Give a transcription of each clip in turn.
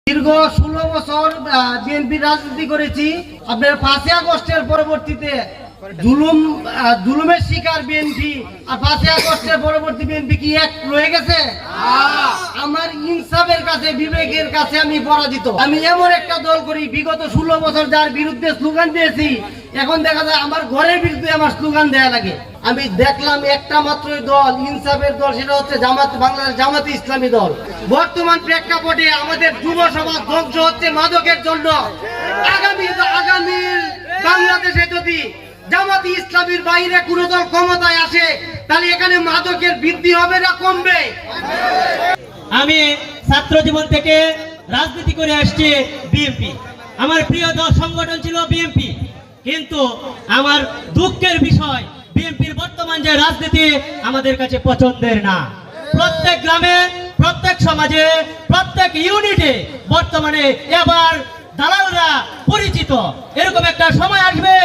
দীর্ঘ 16 বছর বিএনপি রাজনীতি করেছি। আপনার 5ই আগস্টের পরবর্তীতে জুলুমের শিকার বিএনপি আর 5ই আগস্টের পরবর্তী বিএনপি কি এক রয়ে গেছে? আমার ইনসাফের কাছে, বিবেকের কাছে আমি পরাজিত। আমি এমন একটা দল করি, বিগত 16 বছর যার বিরুদ্ধে স্লোগান দিয়েছি, এখন দেখা যায় আমার ঘরের বিরুদ্ধে আমার স্লোগান দেয়া লাগে। আমি দেখলাম একটা মাত্র দল, ইনসাফের দল, সেটা হচ্ছে বাংলাদেশ জামাতে ইসলামী দল। বর্তমান প্রেক্ষাপটে আমাদের যুব সমাজ ধ্বংস হচ্ছে মাদকের জন্য। আগামী বাংলাদেশে যদি জামাতে ইসলামীর বাইরে কোন দল ক্ষমতায় আসে, তাহলে এখানে মাদকের বৃদ্ধি হবে না কমবে? আমি ছাত্র জীবন থেকে রাজনীতি করে আসছি বিএনপি। আমার প্রিয় দল সংগঠন ছিল বিএনপি, কিন্তু আমার দুঃখের বিষয় বিএনপির বর্তমান যে রাজনীতি আমাদের কাছে পছন্দের না। প্রত্যেক গ্রামে, প্রত্যেক সমাজে, প্রত্যেক ইউনিটে বর্তমানে এবার দালালরা পরিচিত। এরকম একটা সময় আসবে,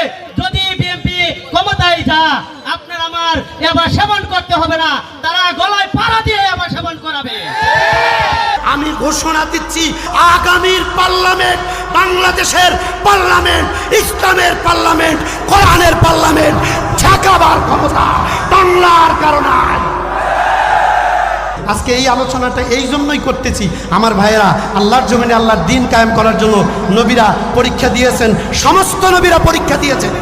যদি বিএনপি ক্ষমতায় যা, আপনার আমার এবার সেবন করতে হবে না, তারা গলায় পাড়া দিয়ে এবার সেবন করাবে। আমি ঘোষণা দিচ্ছি, আগামীর পার্লামেন্ট বাংলাদেশের পার্লামেন্ট, ইসলামের পার্লামেন্ট, কোরআনের পার্লামেন্ট ঠেকাবার ক্ষমতা বাংলার কারণে। আজকে এই আলোচনাটা এই জন্যই করতেছি, আমার ভাইয়েরা আল্লাহর জমিনে আল্লাহর দ্বীন কায়েম করার জন্য নবীরা পরীক্ষা দিয়েছেন, সমস্ত নবীরা পরীক্ষা দিয়েছেন,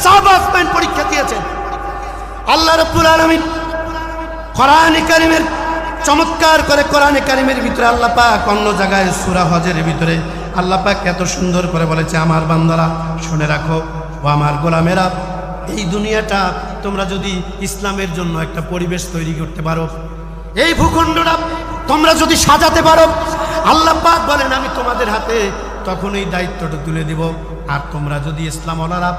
সাহাবায়ে পরীক্ষা দিয়েছেন। আল্লাহ রাব্বুল আলামিন কোরআনে কারীমের চমৎকার করে, কোরআনে কারীমের ভিতরে আল্লাহ পাক অন্য জায়গায় সূরা হজের ভিতরে আল্লাহ পাক এত সুন্দর করে বলেছে, আমার বান্দারা শুনে রাখো, ও আমার গোলামেরা, এই দুনিয়াটা তোমরা যদি ইসলামের জন্য একটা পরিবেশ তৈরি করতে পারো, এই ভূখণ্ডটা তোমরা যদি সাজাতে পারো, আল্লাহ পাক বলেন আমি তোমাদের হাতে তখন এই দায়িত্বটা তুলে দিব। আর তোমরা যদি ইসলাম ওলারা,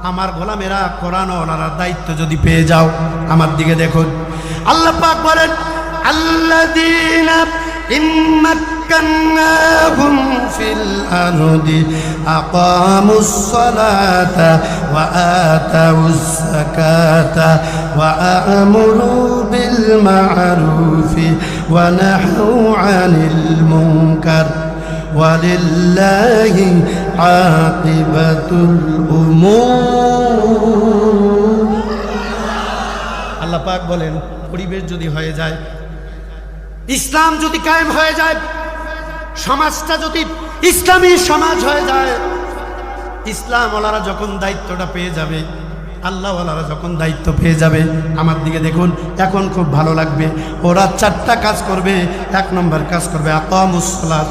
আমার গোলামেরা কোরআন ওলারা দায়িত্ব যদি পেয়ে যাও, আমার দিকে দেখুন, আল্লাহ পাক বলেন আল্লাযীনা ইম্মাক্কান্নাহুম ফিল আরদি আকামুস সালাতা ওয়া আতাউস যাকাতা ওয়া আমরু বিল মা'রুফি ওয়া নাহু আনিল মুনকার ওয়ালিল্লাহি আকিবাতুল উমুর। আল্লাহ পাক বলেন পরিবেশ যদি হয়ে যায়, ইসলাম যদি কায়েম হয়ে যায়, সমাজটা যদি ইসলামী সমাজ হয়ে যায়, ইসলাম ওয়ালারা যখন দায়িত্বটা পেয়ে যাবে, আল্লাহ ওয়ালারা যখন দায়িত্ব পেয়ে যাবে, আমার দিকে দেখুন, এখন খুব ভালো লাগবে। ওরা 4টা কাজ করবে। 1 নম্বর কাজ করবে আকামুস সালাত,